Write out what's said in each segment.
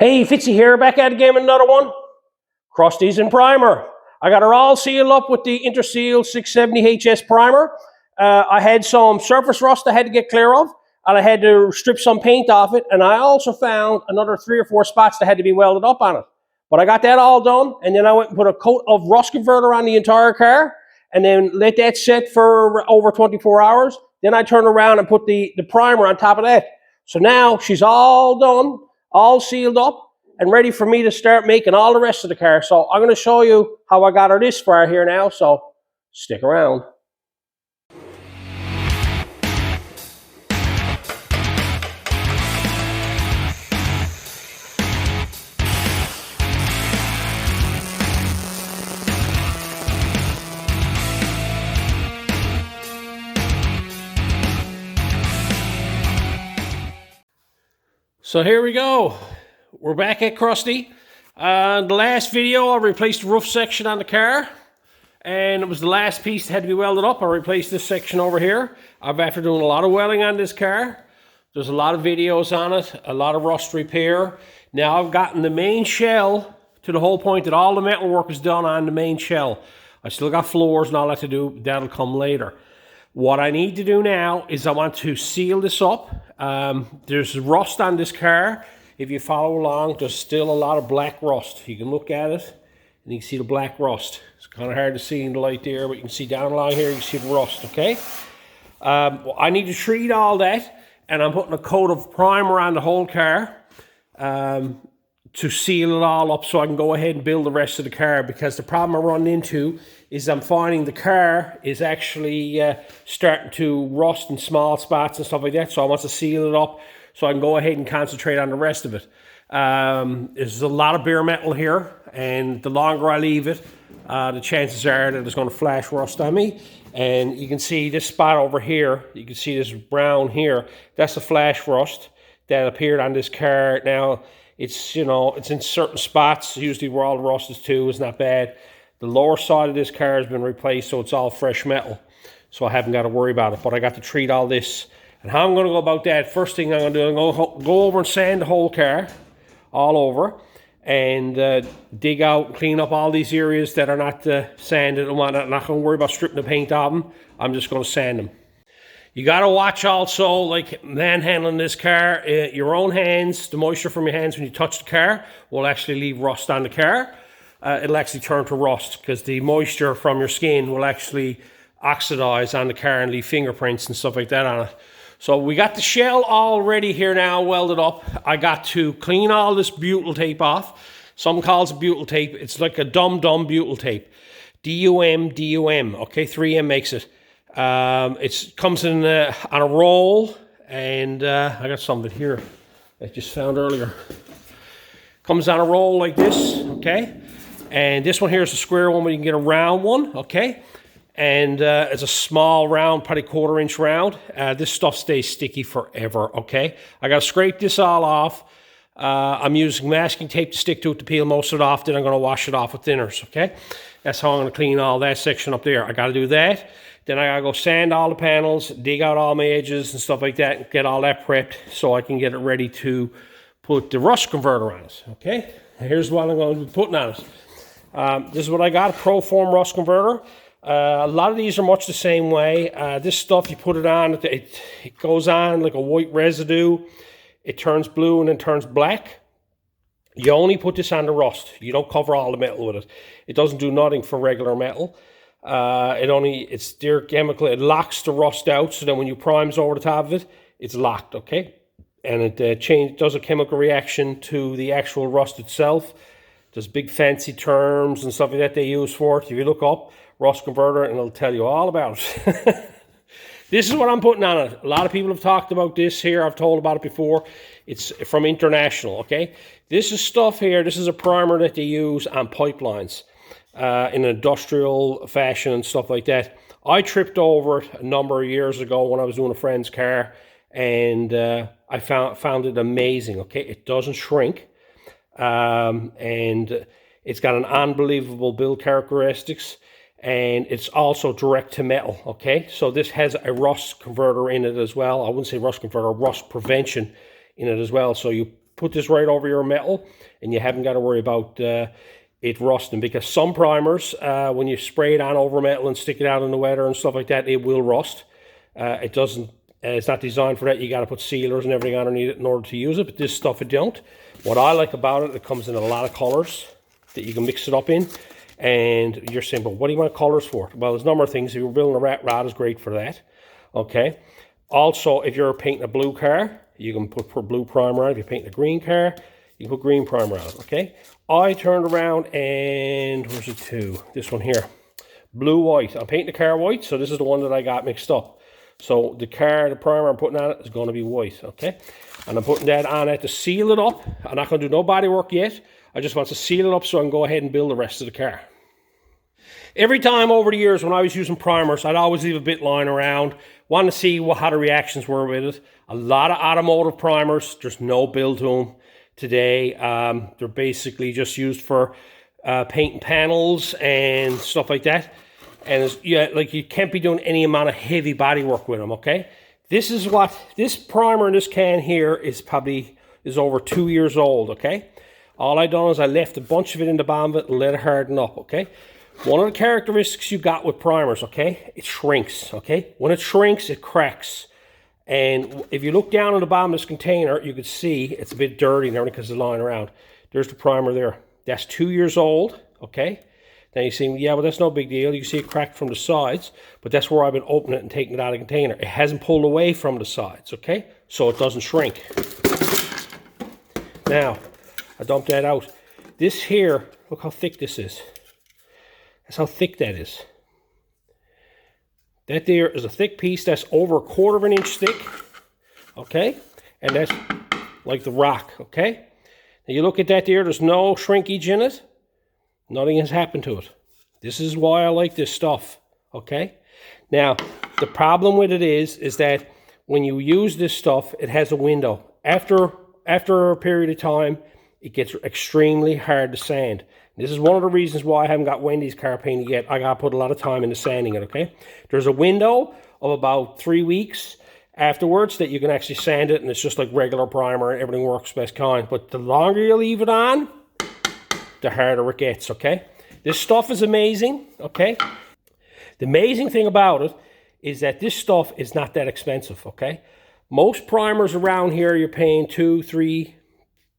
Hey, Fitzy here, back at it again with another one. Crusty's in primer. I got her all sealed up with the Interseal 670HS primer. I had some surface rust I had to get clear of, and I had to strip some paint off it, and I also found another 3 or 4 spots that had to be welded up on it. But I got that all done, and then I went and put a coat of rust converter on the entire car, and then let that set for over 24 hours. Then I turned around and put the primer on top of that. So now she's all done, all sealed up, and ready for me to start making all the rest of the car. So I'm going to show you how I got her this far here now, so stick around. So here we go. We're back at Crusty. The last video, I replaced the roof section on the car, and it was the last piece that had to be welded up. I replaced this section over here. After doing a lot of welding on this car. There's a lot of videos on it, a lot of rust repair. Now I've gotten the main shell to the whole point that all the metal work is done on the main shell. I still got floors and all that to do. That'll come later. What I need to do now is I want to seal this up. There's rust on this car. If you follow along, there's still a lot of black rust. You can look at it and you can see the black rust. It's kind of hard to see in the light there, but you can see down along here, you can see the rust, okay? I need to treat all that, and I'm putting a coat of primer on the whole car to seal it all up so I can go ahead and build the rest of the car, because the problem I'm running into is I'm finding the car is actually starting to rust in small spots and stuff like that, so I want to seal it up so I can go ahead and concentrate on the rest of it. There's a lot of bare metal here, and the longer I leave it, the chances are that it's going to flash rust on me. And you can see this spot over here, you can see this brown here, that's the flash rust that appeared on this car. Now, it's, you know, it's in certain spots, usually where all the rust is too, it's not bad. The lower side of this car has been replaced, so it's all fresh metal. So I haven't got to worry about it, but I got to treat all this. And how I'm going to go about that, first thing I'm going to do, I'm going to go over and sand the whole car all over, and dig out, clean up all these areas that are not sanded and whatnot. I'm not going to worry about stripping the paint off them. I'm just going to sand them. You got to watch also, like manhandling this car, your own hands, the moisture from your hands when you touch the car will actually leave rust on the car. It'll actually turn to rust because the moisture from your skin will actually oxidize on the car and leave fingerprints and stuff like that on it. So we got the shell all ready here now, welded up. I got to clean all this butyl tape off. Some calls it butyl tape. It's like a dumb butyl tape. DUM, okay, 3M makes it. It comes in on a roll, and I got some of it here I just found earlier. Comes on a roll like this, okay? And this one here is a square one, but you can get a round one, okay? And it's a small round, probably 1/4 inch round. This stuff stays sticky forever, okay? I got to scrape this all off. I'm using masking tape to stick to it to peel most of it off. Then I'm going to wash it off with thinners, okay? That's how I'm going to clean all that section up there. I got to do that. Then I got to go sand all the panels, dig out all my edges and stuff like that, and get all that prepped so I can get it ready to put the rust converter on it, okay? Here's what I'm going to be putting on it. This is what I got, a ProForm rust converter. A lot of these are much the same way. This stuff, you put it on, it goes on like a white residue. It turns blue and then turns black. You only put this on the rust. You don't cover all the metal with it. It doesn't do nothing for regular metal. It's their chemical. It locks the rust out, so then when you primes over the top of it, it's locked, okay? And it does a chemical reaction to the actual rust itself. There's big fancy terms and stuff like that they use for it. If you look up rust converter, and it'll tell you all about it. This is what I'm putting on it. A lot of people have talked about this here. I've told about it before. It's from International, okay? This is stuff here. This is a primer that they use on pipelines in an industrial fashion and stuff like that. I tripped over it a number of years ago when I was doing a friend's car, and I found it amazing, okay? It doesn't shrink, and it's got an unbelievable build characteristics. And it's also direct to metal, okay? So this has a rust converter in it as well. I wouldn't say rust converter, rust prevention in it as well. So you put this right over your metal, and you haven't got to worry about it rusting, because some primers, when you spray it on over metal and stick it out in the weather and stuff like that, it will rust. It doesn't, it's not designed for that. You got to put sealers and everything underneath it in order to use it, but this stuff it don't. What I like about it, it comes in a lot of colors that you can mix it up in. And you're saying, but what do you want colors for? Well, there's a number of things. If you're building a rat rod, is great for that. Okay. Also, if you're painting a blue car, you can put blue primer on. If you're painting a green car, you can put green primer on it. Okay. I turned around and where's it to? This one here, blue white. I'm painting the car white, so this is the one that I got mixed up. So the primer I'm putting on it is going to be white. Okay. And I'm putting that on it to seal it up. I'm not going to do no body work yet. I just want to seal it up so I can go ahead and build the rest of the car. Every time over the years when I was using primers, I'd always leave a bit lying around, wanting to see how the reactions were with it. A lot of automotive primers, there's no build to them today. They're basically just used for painting panels and stuff like that. And yeah, like you can't be doing any amount of heavy body work with them, okay? This primer in this can here is over 2 years old, okay? All I done is I left a bunch of it in the bottom of it and let it harden up, okay? One of the characteristics you got with primers, okay? It shrinks, okay? When it shrinks, it cracks. And if you look down on the bottom of this container, you can see it's a bit dirty and everything because it's lying around. There's the primer there. That's 2 years old, okay? Now you see, yeah, well, that's no big deal. You can see it cracked from the sides, but that's where I've been opening it and taking it out of the container. It hasn't pulled away from the sides, okay? So it doesn't shrink. Now, I dumped that out. This here, look how thick this is. That's how thick that is. That there is a thick piece that's over 1/4 of an inch thick, okay? And that's like the rock, okay? Now you look at that there, there's no shrinkage in it. Nothing has happened to it. This is why I like this stuff, okay? Now, the problem with it is that when you use this stuff, it has a window. After a period of time, it gets extremely hard to sand. This is one of the reasons why I haven't got Wendy's car painted yet. I got to put a lot of time into sanding it, okay? There's a window of about 3 weeks afterwards that you can actually sand it, and it's just like regular primer and everything works best kind. But the longer you leave it on, the harder it gets, okay? This stuff is amazing, okay? The amazing thing about it is that this stuff is not that expensive, okay? Most primers around here, you're paying $200, $300,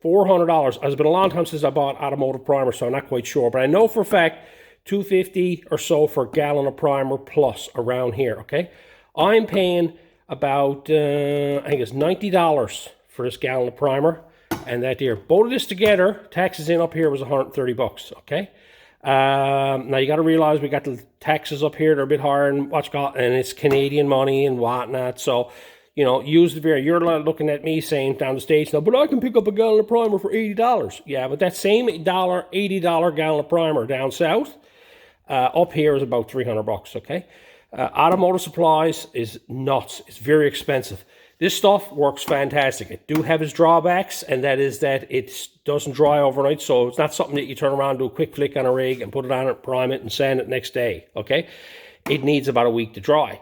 $400. It's been a long time since I bought automotive primer, so I'm not quite sure. But I know for a fact, $2.50 or so for a gallon of primer plus around here, okay? I'm paying about, I think it's $90 for this gallon of primer. And that there, both of this together, taxes in up here was 130 bucks, okay? Now you got to realize we got the taxes up here, they're a bit higher than what's got, and it's Canadian money and whatnot. So, you know, use the beer. You're looking at me saying down the States now, but I can pick up a gallon of primer for $80. Yeah, but that same $80 gallon of primer down south, up here is about 300 bucks, okay? Automotive supplies is nuts. It's very expensive. This stuff works fantastic. It do have its drawbacks, and that is that it doesn't dry overnight, so it's not something that you turn around, do a quick flick on a rig, and put it on it, prime it, and sand it next day, okay? It needs about a week to dry.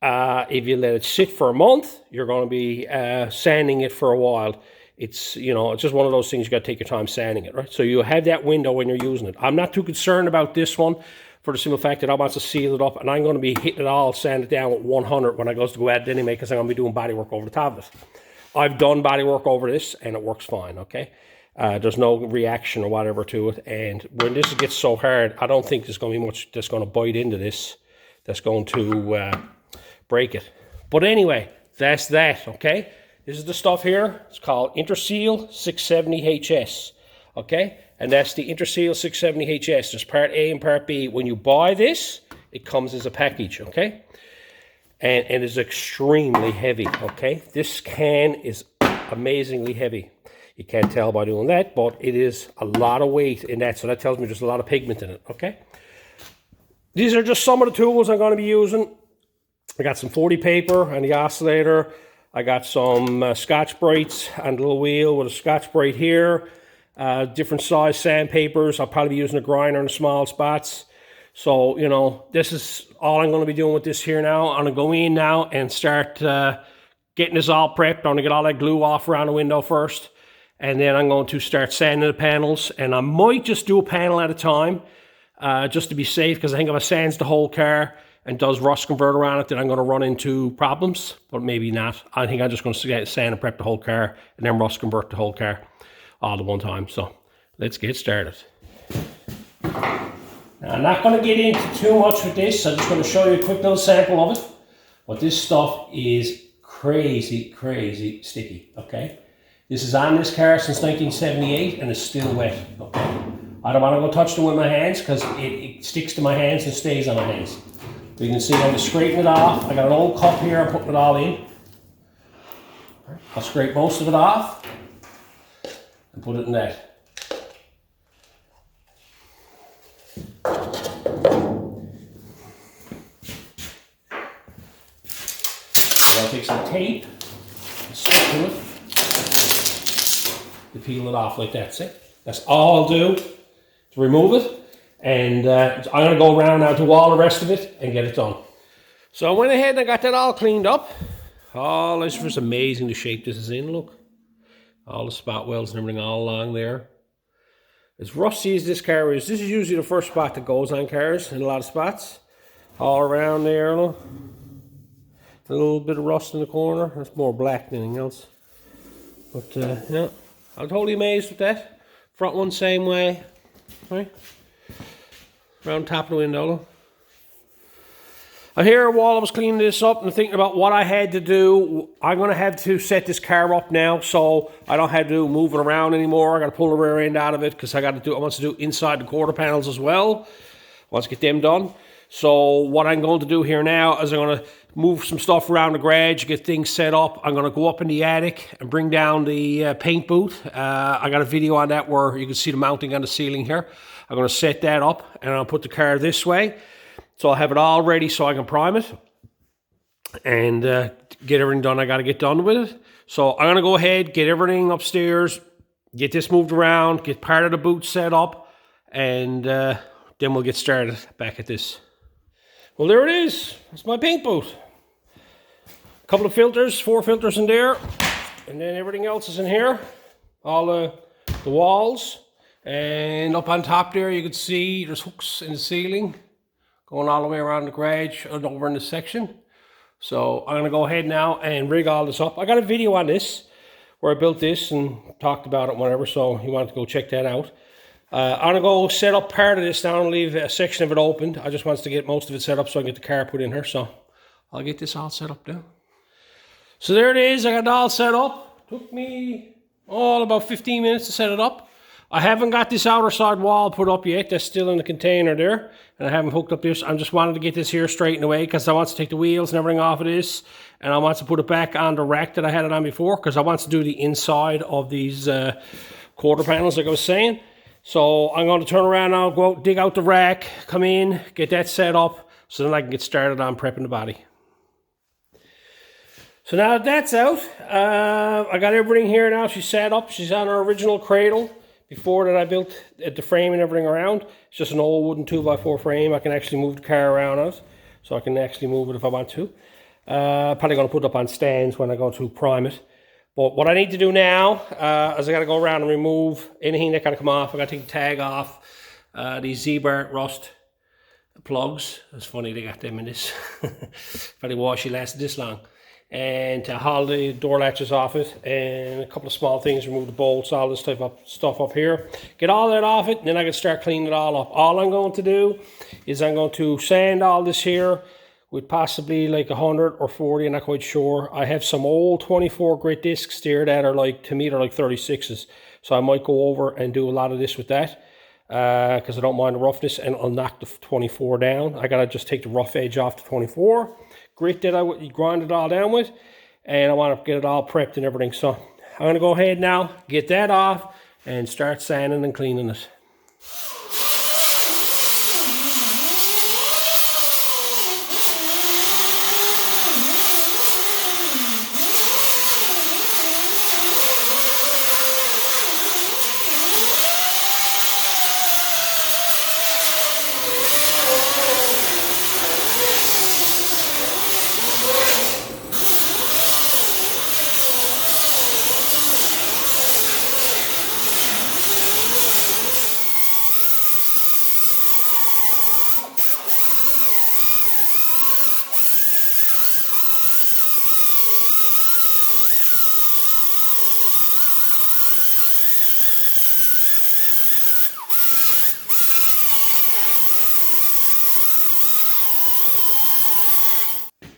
If you let it sit for a month, you're going to be sanding it for a while. It's, you know, it's just one of those things you got to take your time sanding it, right? So you have that window when you're using it. I'm not too concerned about this one, for the simple fact that I want to seal it up, and I'm going to be hitting it all, sand it down with 100 when I goes to go at it anyway, because I'm going to be doing body work over the top of it. I've done body work over this, and it works fine, okay? There's no reaction or whatever to it, and when this gets so hard, I don't think there's going to be much that's going to bite into this that's going to break it. But anyway, that's that, okay? This is the stuff here. It's called Interseal 670HS, okay? And that's the Interseal 670HS. There's part A and part B. When you buy this, it comes as a package, okay? And it is extremely heavy, okay? This can is amazingly heavy. You can't tell by doing that, but it is a lot of weight in that, so that tells me there's a lot of pigment in it, okay? These are just some of the tools I'm going to be using. I got some 40 paper and the oscillator. I got some Scotch-Brites and a little wheel with a Scotch-Brite here. Different size sandpapers. I'll probably be using a grinder in the small spots. So, you know, this is all I'm going to be doing with this here now. I'm going to go in now and start getting this all prepped. I'm going to get all that glue off around the window first. And then I'm going to start sanding the panels, and I might just do a panel at a time, just to be safe, because I think if I sands the whole car and does rust converter on it, then I'm going to run into problems, but maybe not. I think I'm just going to sand and prep the whole car and then rust convert the whole car all at one time. So let's get started. Now, I'm not going to get into too much with this. I'm just going to show you a quick little sample of it. But this stuff is crazy, crazy sticky, okay? This is on this car since 1978 and it's still wet, okay? I don't want to go touch them with my hands because it sticks to my hands and stays on my hands. So you can see I'm just scraping it off. I got an old cup here, I'm putting it all in. I'll scrape most of it off and put it in that. So I'll take some tape and stick to it to peel it off like that, see? That's all I'll do to remove it. And I'm going to go around now to all the rest of it and get it done. So I went ahead and I got that all cleaned up. Oh, this was amazing the shape this is in, look. All the spot welds and everything all along there. As rusty as this car is, this is usually the first spot that goes on cars in a lot of spots. All around there, look. A little bit of rust in the corner. That's more black than anything else. But yeah, I'm totally amazed with that. Front one same way, right? Around top of the window, look. Here, while I was cleaning this up and thinking about what I had to do, I'm going to have to set this car up now, so I don't have to move it around anymore. I got to pull the rear end out of it because I want to do inside the quarter panels as well. I want to get them done. So what I'm going to do here now is I'm going to move some stuff around the garage, get things set up. I'm going to go up in the attic and bring down the paint booth. I got a video on that where you can see the mounting on the ceiling here. I'm going to set that up and I'll put the car this way. So I'll have it all ready so I can prime it and get everything done I got to get done with it. So I'm going to go ahead, get everything upstairs, get this moved around, get part of the boot set up, and then we'll get started back at this. Well, there it is. That's my paint booth. A couple of filters, 4 filters in there, and then everything else is in here. All the walls, and up on top there you can see there's hooks in the ceiling going all the way around the garage and over in this section. So I'm going to go ahead now and rig all this up. I got a video on this where I built this and talked about it, whatever, so you want to go check that out. I'm going to go set up part of this now and leave a section of it open. I just want to get most of it set up so I can get the car put in here. So I'll get this all set up now. So there it is. I got it all set up. Took me about 15 minutes to set it up. I haven't got this outer side wall put up yet. That's still in the container there. And I haven't hooked up this. I just wanted to get this here straightened away because I want to take the wheels and everything off of this. And I want to put it back on the rack that I had it on before because I want to do the inside of these quarter panels like I was saying. So I'm going to turn around now, go out, dig out the rack, come in, get that set up so then I can get started on prepping the body. So now that that's out, I got everything here now. She's set up. She's on her original cradle. Before that I built the frame and everything around. It's just an old wooden 2x4 frame. I can actually move the car around it. So I can actually move it if I want to. Probably going to put it up on stands when I go to prime it. But what I need to do now is I got to go around and remove anything that got to come off. I got to take the tag off. These Z-bar rust plugs. It's funny they got them in this. Probably washy lasted this long. And to haul the door latches off it, and a couple of small things, remove the bolts, all this type of stuff up here. Get all that off it, and then I can start cleaning it all up. All I'm going to do is I'm going to sand all this here with possibly like 100 or 40, I'm not quite sure. I have some old 24 grit discs there that are like, to me, they're like 36s. So I might go over and do a lot of this with that because I don't mind the roughness, and I'll knock the 24 down. I got to just take the rough edge off the 24. Grit that I would grind it all down with, and I want to get it all prepped and everything. So I'm going to go ahead now, get that off, and start sanding and cleaning it.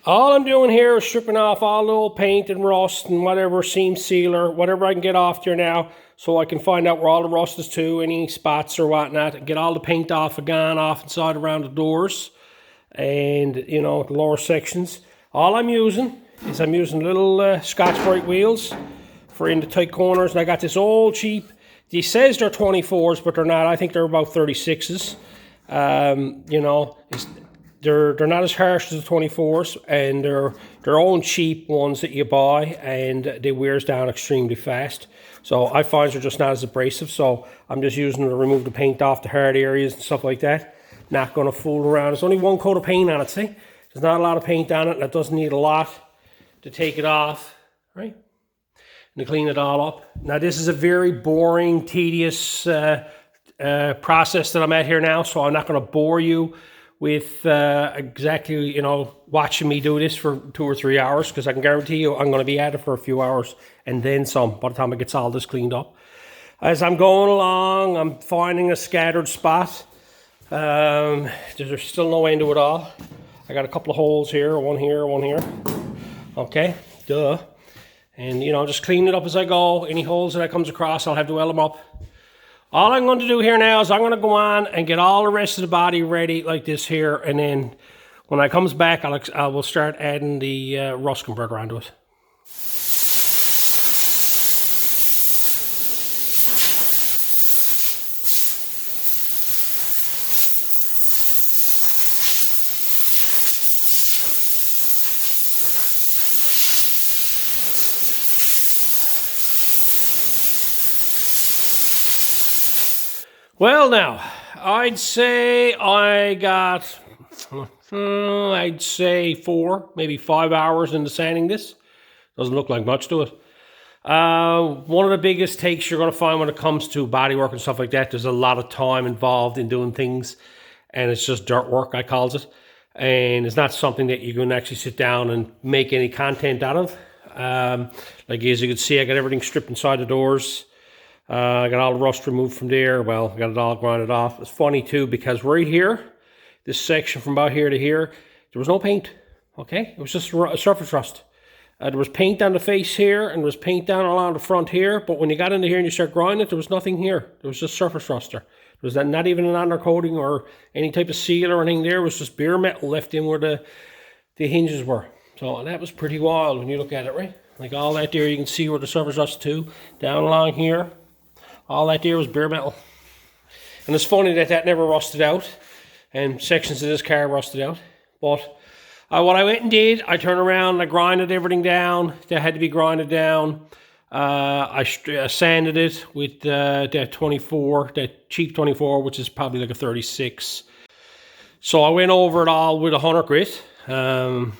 All I'm doing here is stripping off all the old paint and rust and whatever seam sealer, whatever I can get off there now, so I can find out where all the rust is to, any spots or whatnot, and get all the paint off again, off inside around the doors and, you know, the lower sections. All I'm using is little Scotch-Brite wheels for in the tight corners, and I got this old cheap, he says they're 24s, but they're not. I think they're about 36s. You know, they're not as harsh as the 24s, and they're their own cheap ones that you buy, and they wears down extremely fast. So I find they're just not as abrasive, so I'm just using them to remove the paint off the hard areas and stuff like that. Not going to fool around. There's only one coat of paint on it, see? There's not a lot of paint on it, and it doesn't need a lot to take it off, right? And to clean it all up. Now this is a very boring, tedious process that I'm at here now, so I'm not going to bore you with exactly, you know, watching me do this for 2 or 3 hours, because I can guarantee you I'm going to be at it for a few hours and then some by the time it gets all this cleaned up. As I'm going along, I'm finding a scattered spot. There's still no end to it all. I got a couple of holes here, one here, one here. Okay, duh. And, you know, just clean it up as I go. Any holes that I comes across, I'll have to weld them up. All I'm going to do here now is I'm going to go on and get all the rest of the body ready like this here. And then when I comes back, I will start adding the rust converter onto it. Well now, I'd say I got, I'd say 4, maybe 5 hours into sanding this. Doesn't look like much to it. One of the biggest takes you're going to find when it comes to bodywork and stuff like that, there's a lot of time involved in doing things, and it's just dirt work, I calls it. And it's not something that you can actually sit down and make any content out of. Like as you can see, I got everything stripped inside the doors. I got all the rust removed from there. Well, I got it all grinded off. It's funny too, because right here, this section from about here to here, there was no paint, okay? It was just surface rust. There was paint on the face here, and there was paint down along the front here, but when you got into here and you start grinding it, there was nothing here. There was just surface rust there. There was not even an undercoating or any type of seal or anything there. It was just bare metal left in where the hinges were. So that was pretty wild when you look at it, right? Like all that there, you can see where the surface rust too. Down along here, all that there was bare metal. And it's funny that that never rusted out, and sections of this car rusted out. But what I went and did, I turned around and I grinded everything down that had to be grinded down. I sanded it with that 24, that cheap 24, which is probably like a 36. So I went over it all with a 100 grit. And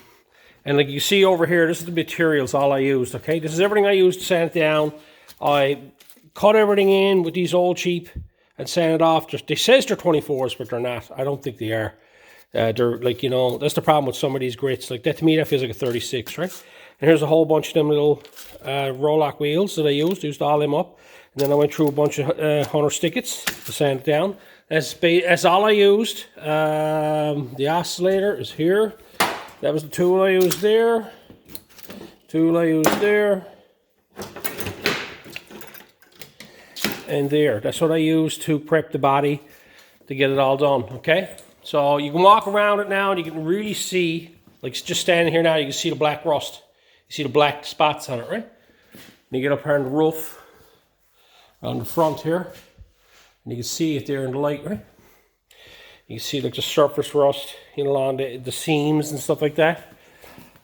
like you see over here, this is the materials, all I used, okay? This is everything I used to sand it down. I cut everything in with these old cheap and sand it off. They says they're 24s, but they're not. I don't think they are. They're like, you know, that's the problem with some of these grits. Like that, to me, that feels like a 36, right? And here's a whole bunch of them little roll-lock wheels that I used all them up. And then I went through a bunch of 100 stickets to sand it down. That's all I used. The oscillator is here. That was the tool I used there. Tool I used there. And there. That's what I used to prep the body to get it all done, okay? So you can walk around it now and you can really see, like just standing here now, you can see the black rust. You see the black spots on it, right? And you get up here on the roof, on the front here, and you can see it there in the light, right? You can see like the surface rust, you know, along the seams and stuff like that.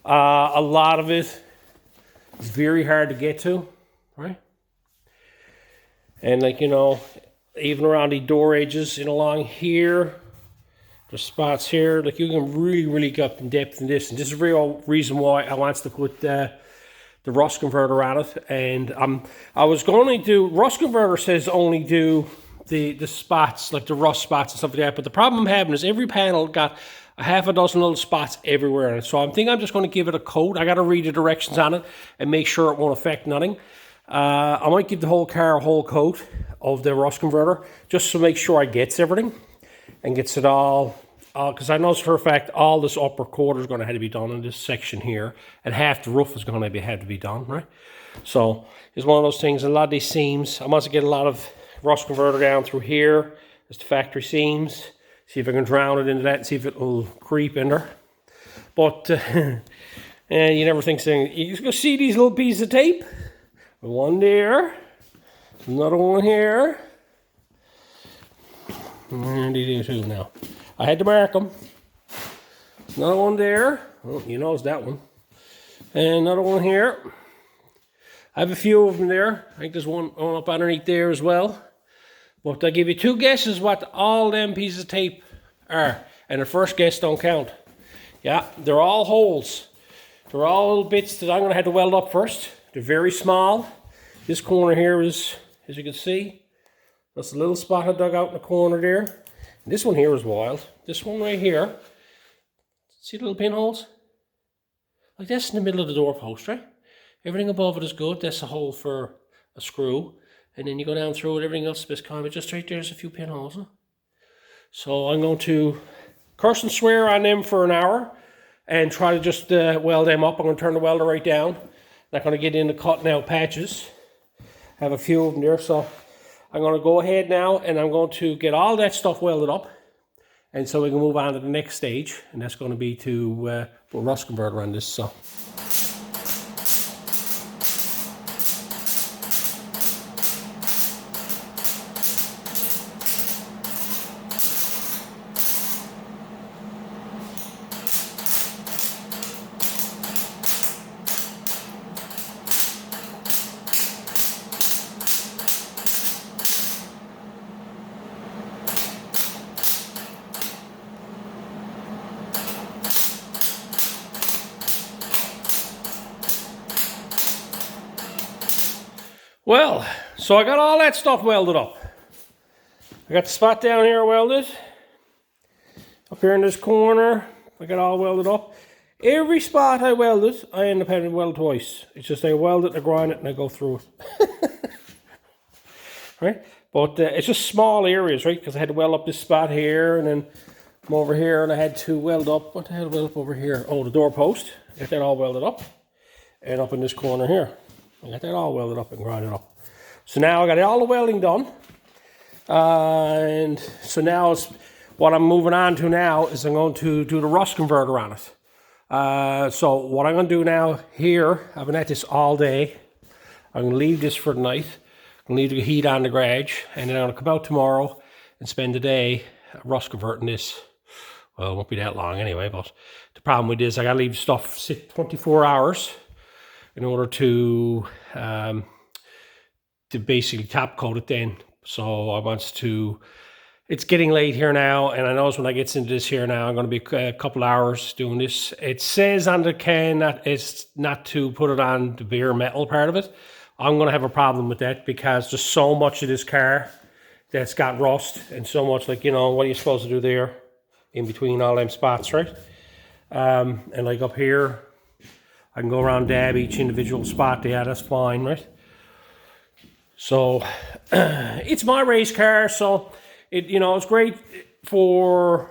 A lot of it is very hard to get to, right? And like, you know, even around the door edges, you know, along here, there's spots here. Like you can really get in depth in this. And this is the real reason why I want to put the rust converter on it. And I was going to do, rust converter says only do the spots, like the rust spots and stuff like that. But the problem I'm having is every panel got a half a dozen little spots everywhere in it. So I'm thinking I'm just going to give it a coat. I got to read the directions on it and make sure it won't affect nothing. I might give the whole car a whole coat of the rust converter just to make sure I gets everything and gets it all because I know for a fact all this upper quarter is going to have to be done in this section here, and half the roof is going to have to be done, right? So it's one of those things. A lot of these seams, I must get a lot of rust converter down through here. It's the factory seams. See if I can drown it into that and see if it will creep in there. But and you never think saying you can see these little pieces of tape. One there, another one here. And these two now. I had to mark them. Another one there. Oh, you know it's that one. And another one here. I have a few of them there. I think there's one up underneath there as well. But I'll give you two guesses what all them pieces of tape are. And the first guess don't count. Yeah, they're all holes. They're all little bits that I'm going to have to weld up first. They're very small. This corner here is, as you can see, that's a little spot I dug out in the corner there. And this one here is wild. This one right here, see the little pinholes? Like that's in the middle of the doorpost, right? Everything above it is good. That's a hole for a screw. And then you go down through it, everything else is a bit common. But just right there's a few pinholes. Huh? So I'm going to curse and swear on them for an hour and try to just weld them up. I'm going to turn the welder right down. Not going to get into cutting out patches. Have a few of them there, so I'm going to go ahead now and I'm going to get all that stuff welded up, and so we can move on to the next stage, and that's going to be to put a rust converter on this. So. Well, so I got all that stuff welded up. I got the spot down here welded. Up here in this corner, I got all welded up. Every spot I welded, I end up having to weld twice. It's just I weld it, I grind it, and I go through it. Right? But it's just small areas, right? Because I had to weld up this spot here, and then come over here, and I had to weld up, what the hell weld up over here? Oh, the doorpost. I got that all welded up. And up in this corner here. I got that all welded up and grinded up. So now I got all the welding done. And so now it's what I'm moving on to now is I'm going to do the rust converter on it. So what I'm going to do now here, I've been at this all day. I'm going to leave this for the night. I'm going to leave the heat on the garage. And then I'm going to come out tomorrow and spend the day rust converting this. Well, it won't be that long anyway, but the problem with this, I got to leave stuff sit 24 hours. In order to basically top coat it then. So I want to, it's getting late here now, and I know when I get into this here now, I'm going to be a couple hours doing this. It says on the can that it's not to put it on the bare metal part of it. I'm going to have a problem with that because there's so much of this car that's got rust and so much, like, you know, what are you supposed to do there in between all them spots, right? And like up here, I can go around dab each individual spot. Yeah, that's fine, right? So it's my race car, so it, you know, it's great for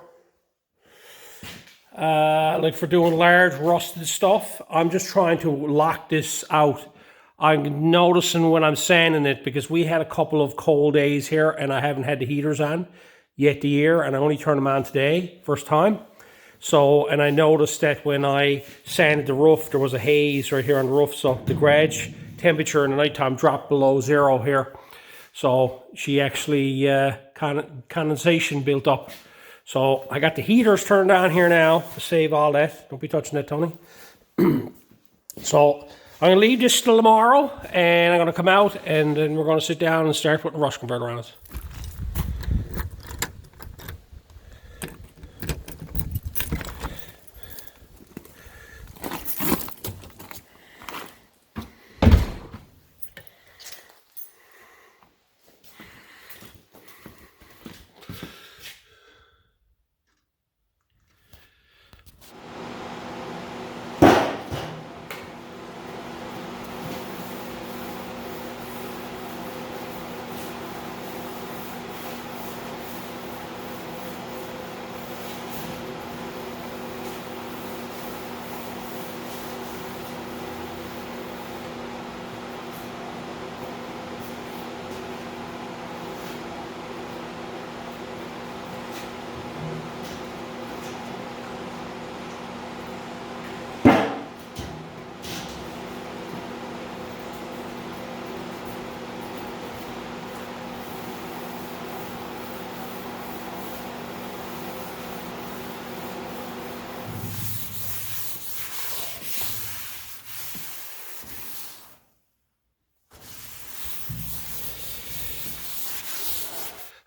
like for doing large rusted stuff. I'm just trying to lock this out. I'm noticing when I'm sanding it, because we had a couple of cold days here and I haven't had the heaters on yet the year, and I only turned them on today, first time. So, and I noticed that when I sanded the roof, there was a haze right here on the roof. So the garage temperature in the nighttime dropped below zero here. So she actually, condensation built up. So I got the heaters turned on here now to save all that. Don't be touching that, Tony. So I'm going to leave this till tomorrow, and I'm going to come out, and then we're going to sit down and start putting a rust converter on it.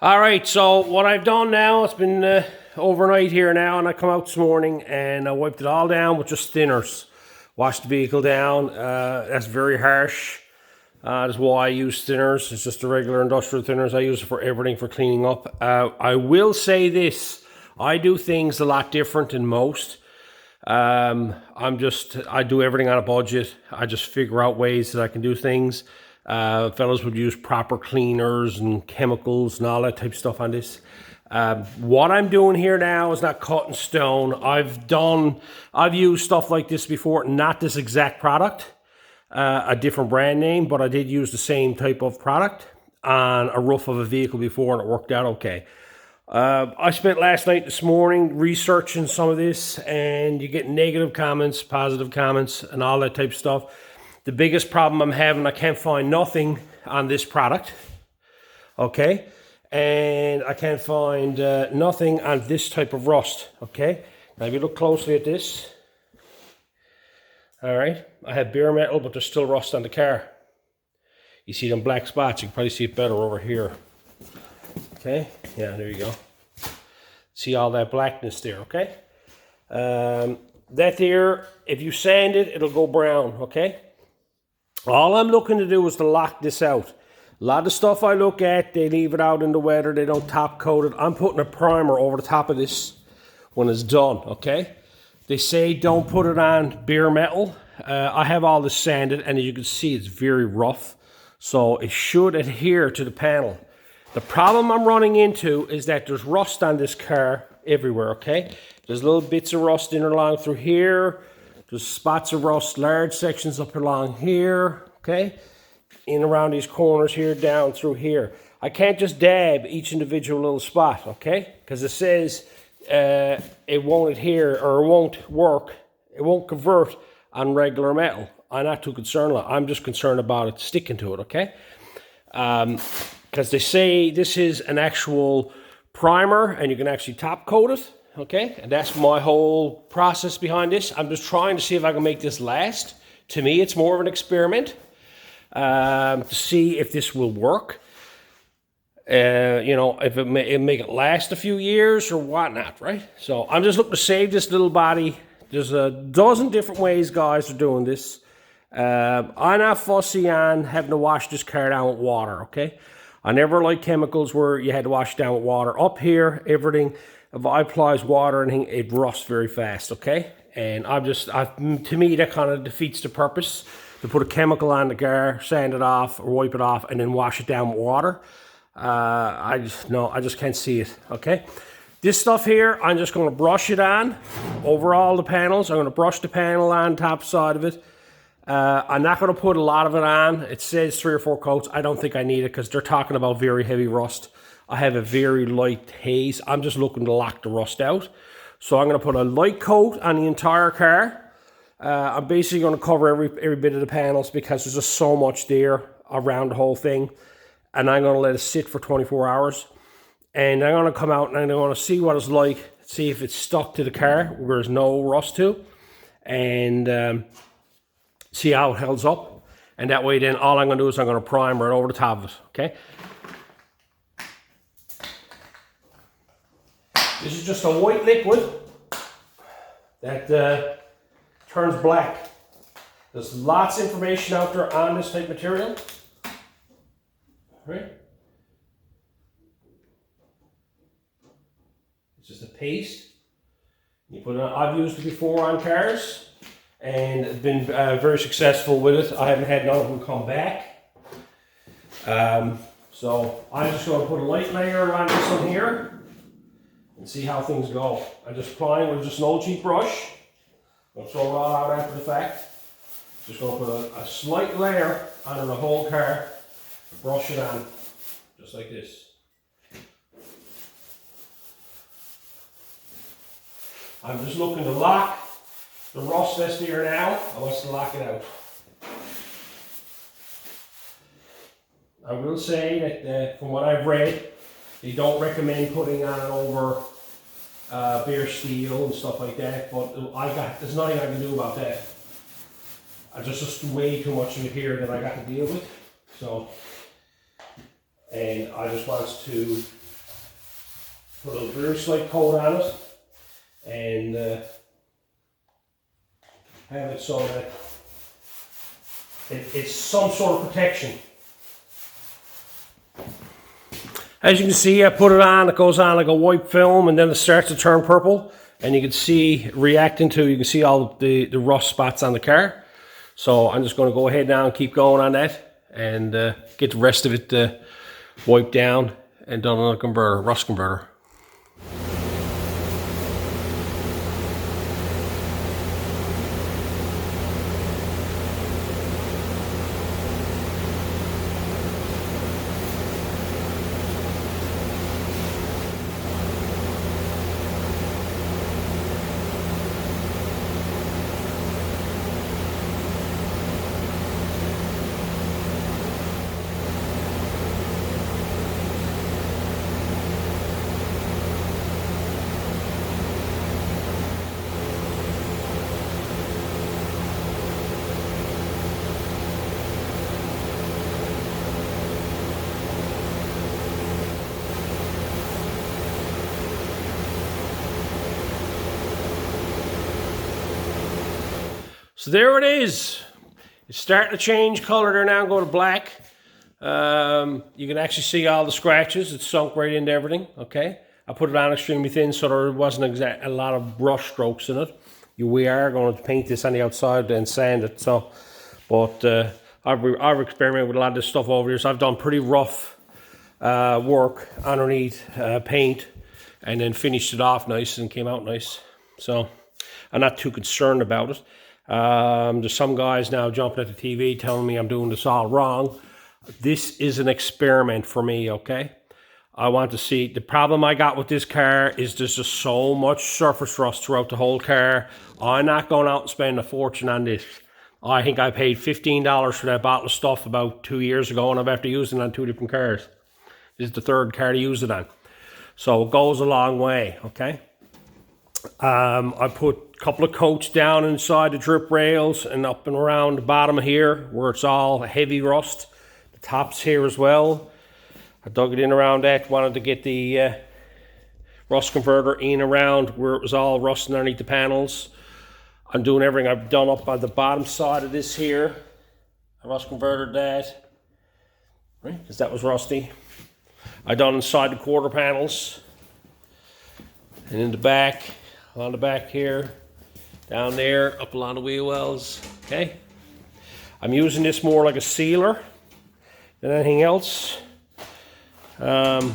All right, so what I've done now, it's been overnight here now, and I come out this morning and I wiped it all down with just thinners. Washed the vehicle down. That's very harsh. That's why I use thinners. It's just the regular industrial thinners. I use it for everything, for cleaning up. I will say this. I do things a lot different than most. I do everything on a budget. I just figure out ways that I can do things. Fellas would use proper cleaners and chemicals and all that type of stuff on this. What I'm doing here now is not cut in stone. I've used stuff like this before, not this exact product, a different brand name, but I did use the same type of product on a roof of a vehicle before, and it worked out okay. I spent last night, this morning, researching some of this, and you get negative comments, positive comments, and all that type of stuff. The biggest problem I'm having, I can't find nothing on this product, okay? And I can't find nothing on this type of rust, okay? Now, if you look closely at this, all right, I have bare metal, but there's still rust on the car. You see them black spots, you can probably see it better over here. Okay, yeah, there you go. See all that blackness there, okay? That there, if you sand it, it'll go brown, okay? All I'm looking to do is to lock this out. A lot of stuff I look at, they leave it out in the weather, they don't top coat it. I'm putting a primer over the top of this when it's done, okay? They say don't put it on bare metal. I have all this sanded, and as you can see, it's very rough. So it should adhere to the panel. The problem I'm running into is that there's rust on this car everywhere, okay? There's little bits of rust in along through here. There's spots of rust, large sections up along here, okay? In around these corners here, down through here. I can't just dab each individual little spot, okay? Because it says it won't adhere, or it won't work, it won't convert on regular metal. I'm not too concerned. I'm just concerned about it sticking to it, okay? Because they say this is an actual primer and you can actually top coat it, okay? And that's my whole process behind this. I'm just trying to see if I can make this last. To me, it's more of an experiment to see if this will work. You know, if it make it last a few years or whatnot, right? So I'm just looking to save this little body. There's a dozen different ways guys are doing this. I'm not fussy on having to wash this car down with water, okay? I never liked chemicals where you had to wash it down with water. Up here, everything, if I applies water and it rusts very fast, okay? And to me, that kind of defeats the purpose. To put a chemical on the car, sand it off, or wipe it off, and then wash it down with water. I just can't see it, okay? This stuff here, I'm just going to brush it on over all the panels. I'm going to brush the panel on top side of it. I'm not going to put a lot of it on. It says 3 or 4 coats. I don't think I need it because they're talking about very heavy rust. I have a very light haze. I'm just looking to lock the rust out. So I'm going to put a light coat on the entire car. I'm basically going to cover every bit of the panels because there's just so much there around the whole thing. And I'm going to let it sit for 24 hours. And I'm going to come out and I'm going to see what it's like. See if it's stuck to the car where there's no rust to. And see how it holds up. And that way then all I'm going to do is I'm going to primer it over the top of it, okay? This is just a white liquid that turns black. There's lots of information out there on this type of material. Right? It's just a paste. You put it on, I've used it before on cars and been very successful with it. I haven't had none of them come back. So I'm just going to put a light layer on this one here and see how things go. I'm just applying with just an old cheap brush. I'll throw it all out after the fact. Just going to put a slight layer on the whole car, brush it on, just like this. I'm just looking to lock the rust that's there now. I want to lock it out. I will say that from what I've read, they don't recommend putting on it over bare steel and stuff like that, but there's nothing I can do about that. I just way too much of it here that I got to deal with. So, and I just want to Put a very slight coat on it, and have it so that it's some sort of protection. As you can see, I put it on, it goes on like a white film, and then it starts to turn purple, and you can see reacting to, you can see all the rust spots on the car. So I'm just going to go ahead now and keep going on that, and get the rest of it wiped down and done on a converter, rust converter. So there it is. It's starting to change color there now and go to black. You can actually see all the scratches. It's sunk right into everything, okay? I put it on extremely thin so there wasn't a lot of brush strokes in it. We are going to paint this on the outside and sand it. So, but I've experimented with a lot of this stuff over here. So I've done pretty rough work underneath paint, and then finished it off nice and came out nice. So I'm not too concerned about it. There's some guys now jumping at the TV telling me I'm doing this all wrong. This is an experiment for me, okay? I want to see. The problem I got with this car is there's just so much surface rust throughout the whole car. I'm not going out and spending a fortune on this. I think I paid $15 for that bottle of stuff about 2 years ago, and I've after using it on 2 different cars. This is the third car to use it on. So it goes a long way, okay? I put a couple of coats down inside the drip rails and up and around the bottom here where it's all heavy rust. The tops here as well. I dug it in around that, wanted to get the rust converter in around where it was all rusting underneath the panels. I'm doing everything I've done up on the bottom side of this here. I rust converted that, right, because that was rusty. I done inside the quarter panels and in the back. On the back here, down there, up along the wheel wells, okay? I'm using this more like a sealer than anything else. So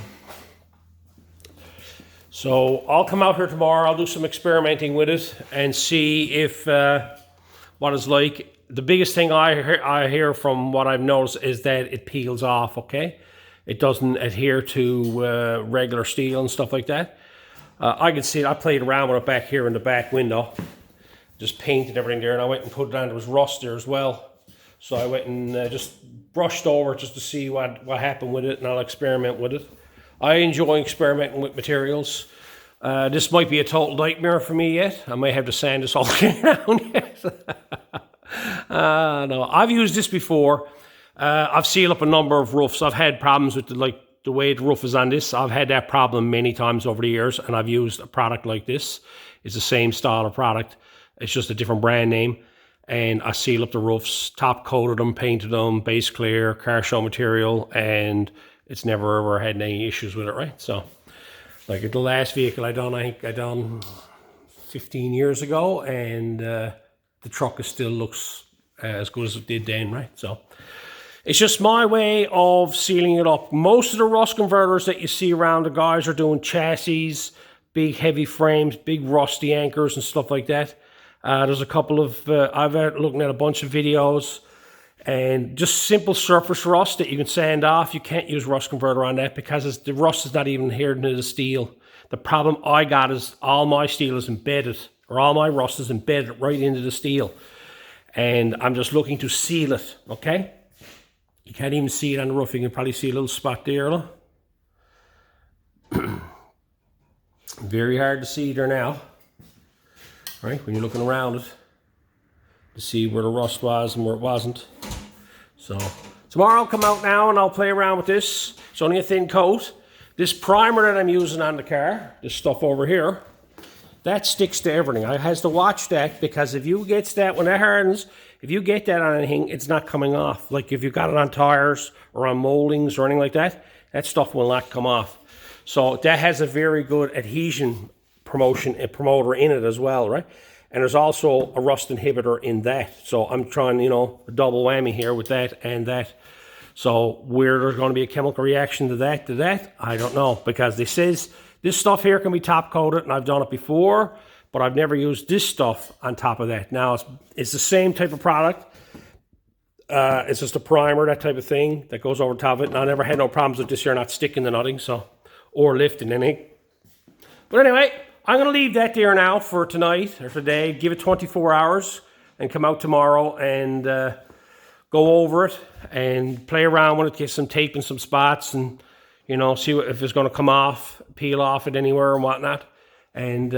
I'll come out here tomorrow, I'll do some experimenting with it and see if what it's like. The biggest thing I hear from what I've noticed is that it peels off, okay? It doesn't adhere to regular steel and stuff like that. I can see it. I played around with it back here in the back window. Just painted everything there, and I went and put it on. There was rust there as well. So I went and just brushed over it just to see what happened with it, and I'll experiment with it. I enjoy experimenting with materials. This might be a total nightmare for me yet. I may have to sand this all down yet. No, I've used this before. I've sealed up a number of roofs. I've had problems with the way the roof is on this. I've had that problem many times over the years, and I've used a product like this. It's the same style of product. It's just a different brand name. And I seal up the roofs, top coated them, painted them, base clear, car show material, and it's never ever had any issues with it, right? So, like the last vehicle I think I done 15 years ago, and the truck still looks as good as it did then, right? So, it's just my way of sealing it up. Most of the rust converters that you see around, the guys are doing chassis, big heavy frames, big rusty anchors and stuff like that. There's a couple of, I've been looking at a bunch of videos, and just simple surface rust that you can sand off. You can't use rust converter on that because the rust is not even adhered to the steel. The problem I got is all my steel is embedded, or all my rust is embedded right into the steel. And I'm just looking to seal it, okay? You can't even see it on the roof. You can probably see a little spot there. Look. Very hard to see there now, right? When you're looking around it to see where the rust was and where it wasn't. So tomorrow I'll come out now and I'll play around with this. It's only a thin coat. This primer that I'm using on the car, this stuff over here, that sticks to everything. I has to watch that, because if you get that, when that hardens, if you get that on anything, it's not coming off. Like if you got it on tires or on moldings or anything like that, that stuff will not come off. So that has a very good adhesion promoter in it as well, right? And there's also a rust inhibitor in that. So I'm trying, you know, a double whammy here with that and that. So where there's going to be a chemical reaction to that, I don't know, because this says this stuff here can be top coated, and I've done it before, but I've never used this stuff on top of that. Now it's the same type of product. It's just a primer, that type of thing that goes over top of it. And I never had no problems with this here not sticking to nothing, so, or lifting anything. But anyway, I'm going to leave that there now for tonight or today. Give it 24 hours and come out tomorrow and go over it and play around with it, get some tape in some spots, and, you know, see if it's going to come off, peel off it anywhere and whatnot. And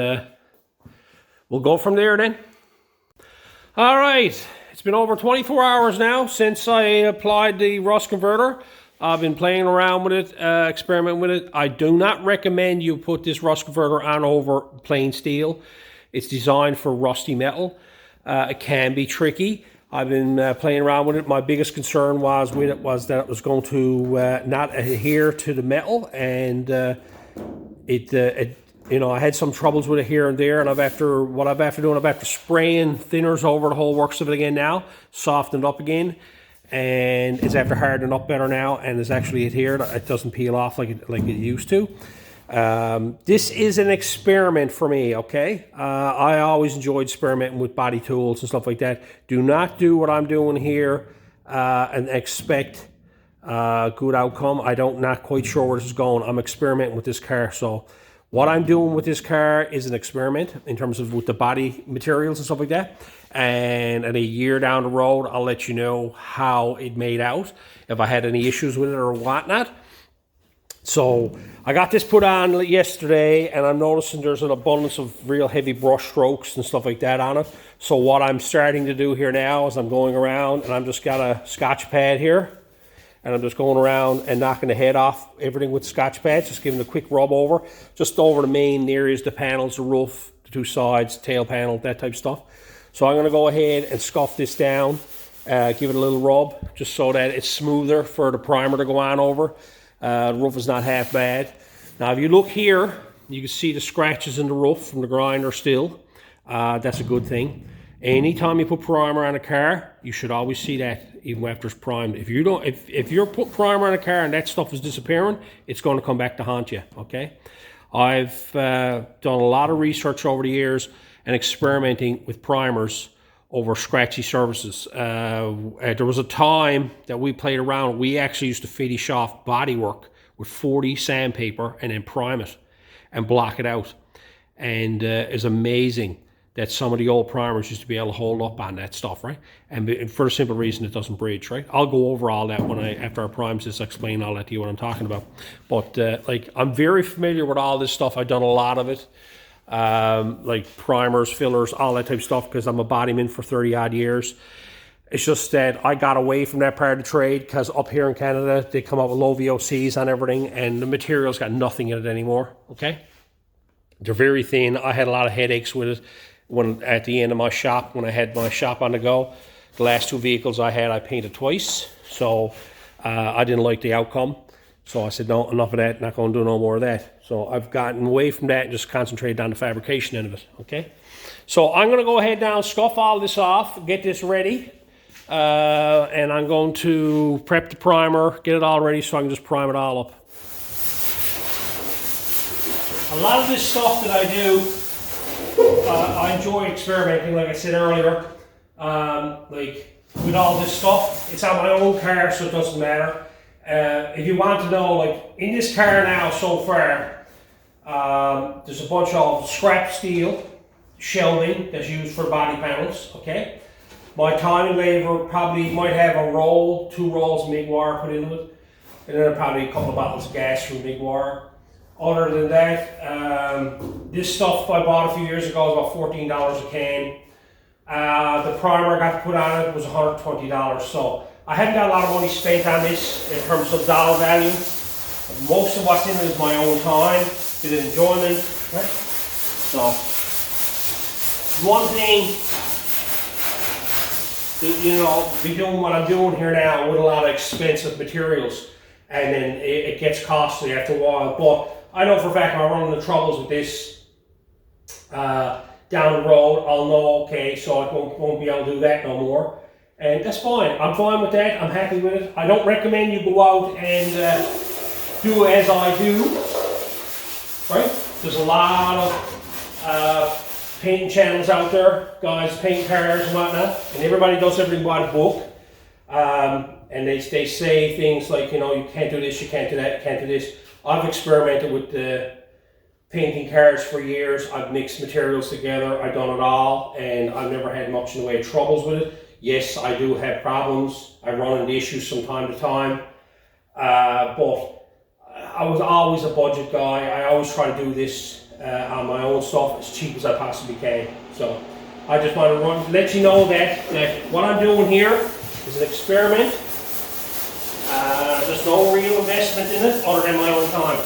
we'll go from there then. All right. It's been over 24 hours now since I applied the rust converter. I've been playing around with it, experimenting with it. I do not recommend you put this rust converter on over plain steel. It's designed for rusty metal. It can be tricky. I've been playing around with it. My biggest concern was that it was going to not adhere to the metal, and you know, I had some troubles with it here and there, and I've after spraying thinners over the whole works of it again now, softened up again, and it's after hardening up better now, and it's actually adhered. It doesn't peel off like it used to. This is an experiment for me, okay? I always enjoyed experimenting with body tools and stuff like that. Do not do what I'm doing here and expect good outcome. Not quite sure where this is going. I'm experimenting with this car, so what I'm doing with this car is an experiment in terms of with the body materials and stuff like that. And a year down the road, I'll let you know how it made out, if I had any issues with it or whatnot. So I got this put on yesterday, and I'm noticing there's an abundance of real heavy brush strokes and stuff like that on it. So what I'm starting to do here now is I'm going around, and I'm just got a Scotch pad here, and I'm just going around and knocking the head off everything with Scotch pads, just giving a quick rub over, just over the main areas, the panels, the roof, the two sides, tail panel, that type of stuff. So I'm going to go ahead and scuff this down, give it a little rub, just so that it's smoother for the primer to go on over. The roof is not half bad. Now, if you look here, you can see the scratches in the roof from the grinder still. That's a good thing. Anytime you put primer on a car, you should always see that even after it's primed. If you don't, if you're put primer on a car and that stuff is disappearing, it's going to come back to haunt you. Okay, I've done a lot of research over the years and experimenting with primers over scratchy surfaces. There was a time that we played around. We actually used to finish off bodywork with 40 sandpaper and then prime it and block it out. And it's amazing that some of the old primers used to be able to hold up on that stuff, right? And for the simple reason it doesn't bridge, right? I'll go over all that after I prime this, explain all that to you, what I'm talking about. But like, I'm very familiar with all this stuff. I've done a lot of it. Like primers, fillers, all that type of stuff, because I'm a bodyman for 30 odd years. It's just that I got away from that part of the trade because up here in Canada, they come out with low VOCs on everything, and the material's got nothing in it anymore, okay? They're very thin. I had a lot of headaches with it when at the end of my shop, when I had my shop on the go. The last two vehicles I had, I painted twice, so I didn't like the outcome. So I said, no, enough of that, not going to do no more of that. So I've gotten away from that and just concentrated on the fabrication end of it, okay? So I'm going to go ahead now, scuff all this off, get this ready, and I'm going to prep the primer, get it all ready so I can just prime it all up. A lot of this stuff that I do, I enjoy experimenting, like I said earlier. Like with all this stuff, it's on my own car, so it doesn't matter. If you want to know, like in this car now so far, there's a bunch of scrap steel shelving that's used for body panels, okay? My timing laver probably might have a roll, 2 rolls of MIG wire put into it, and then probably a couple of bottles of gas from MIG wire. Other than that, this stuff I bought a few years ago was about $14 a can. The primer I got to put on it was $120, so I haven't got a lot of money spent on this in terms of dollar value. Most of what's in it is my own time, bit of enjoyment, right? So, one thing, you know, be doing what I'm doing here now with a lot of expensive materials, and then it gets costly after a while. But I know for a fact when I run into troubles with this down the road, I'll know, okay, so I won't be able to do that no more. And that's fine. I'm fine with that. I'm happy with it. I don't recommend you go out and do as I do, right? There's a lot of painting channels out there, guys paint cars and whatnot, and everybody does everything by the book. And they say things like, you know, you can't do this, you can't do that, you can't do this. I've experimented with painting cars for years. I've mixed materials together, I've done it all, and I've never had much in the way of troubles with it. Yes, I do have problems. I run into issues from time to time, but I was always a budget guy. I always try to do this on my own stuff as cheap as I possibly can. So I just want to let you know that what I'm doing here is an experiment. There's no real investment in it other than my own time.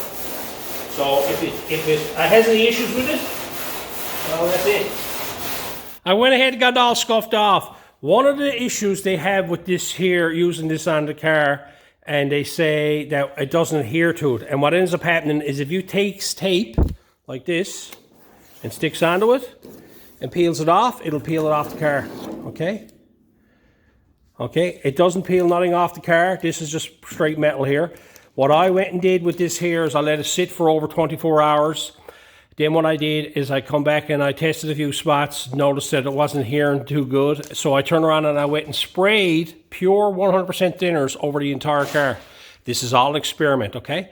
So if it has any issues with it, well, that's it. I went ahead and got it all scuffed off. One of the issues they have with this here, using this on the car, and they say that it doesn't adhere to it. And what ends up happening is if you take tape like this and sticks onto it and peels it off, it'll peel it off the car, okay? Okay, it doesn't peel nothing off the car. This is just straight metal here. What I went and did with this here is I let it sit for over 24 hours. Then what I did is I come back and I tested a few spots, noticed that it wasn't adhering too good. So I turned around and I went and sprayed pure 100% thinners over the entire car. This is all an experiment, okay?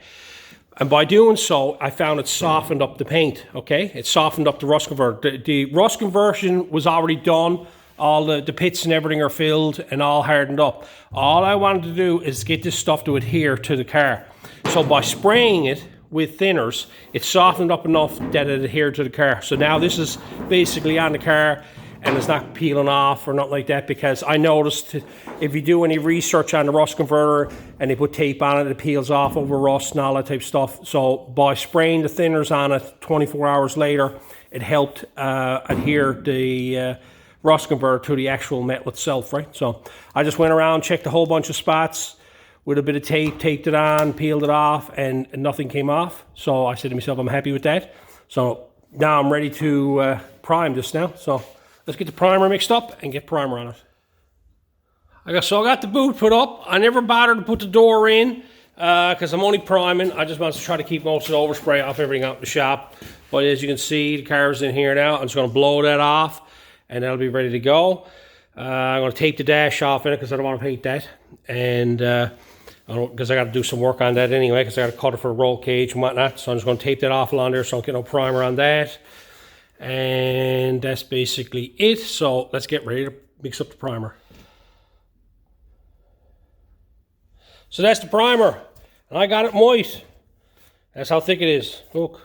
And by doing so, I found it softened up the paint, okay? It softened up the rust converter. The rust conversion was already done. All the pits and everything are filled and all hardened up. All I wanted to do is get this stuff to adhere to the car. So by spraying it with thinners, it softened up enough that it adhered to the car. So now this is basically on the car and it's not peeling off or nothing like that, because I noticed if you do any research on the rust converter and they put tape on it, it peels off over rust and all that type of stuff. So by spraying the thinners on it 24 hours later, it helped adhere the rust converter to the actual metal itself, right? So I just went around, checked a whole bunch of spots with a bit of tape, taped it on, peeled it off, and nothing came off. So I said to myself, I'm happy with that. So now I'm ready to prime this now. So let's get the primer mixed up and get primer on it. So I got the boot put up. I never bothered to put the door in because I'm only priming. I just want to try to keep most of the overspray off everything out in the shop. But as you can see, the car's in here now. I'm just going to blow that off and that'll be ready to go. I'm going to tape the dash off in it because I don't want to paint that. And because I got to do some work on that anyway, because I got to cut it for a roll cage and whatnot. So I'm just going to tape that off along there so I don't get no primer on that. And that's basically it. So let's get ready to mix up the primer. So that's the primer. And I got it moist. That's how thick it is. Look.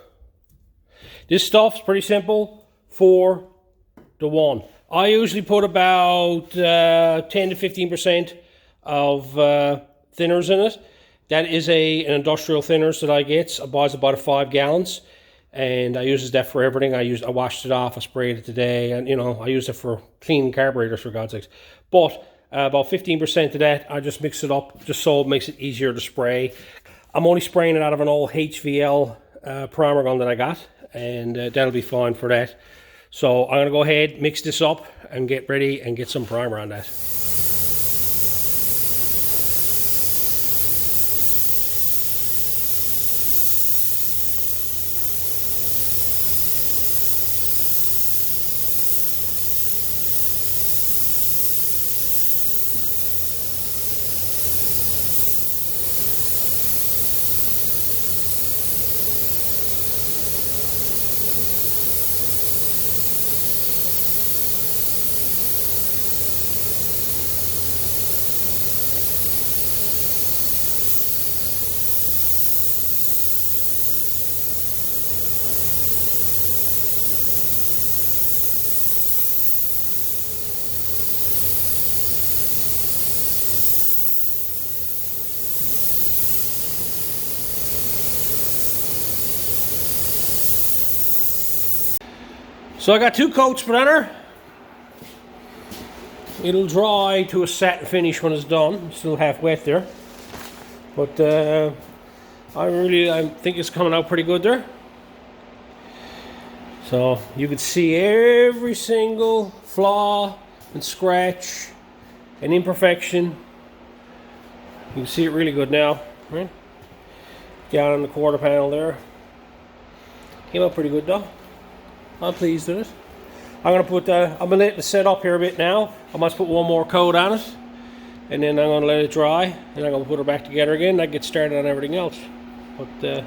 This stuff's pretty simple. 4 to 1. I usually put about 10 to 15% of thinners in it. That is an industrial thinners that I get. I buy about 5 gallons, and I use that for everything. I washed it off, I sprayed it today, and you know I use it for cleaning carburetors for God's sakes. But about 15% of that, I just mix it up just so it makes it easier to spray. I'm only spraying it out of an old HVL primer gun that I got, and that'll be fine for that. So I'm going to go ahead, mix this up, and get ready and get some primer on that. So I got 2 coats put on her. It'll dry to a satin finish when it's done. Still half wet there. But I think it's coming out pretty good there. So you can see every single flaw and scratch and imperfection. You can see it really good now, right? Down on the quarter panel there. Came out pretty good though. I'm pleased with it. I'm gonna let it set up here a bit now. I must put one more coat on it, and then I'm gonna let it dry, and I'm gonna put it back together again. I get started on everything else. But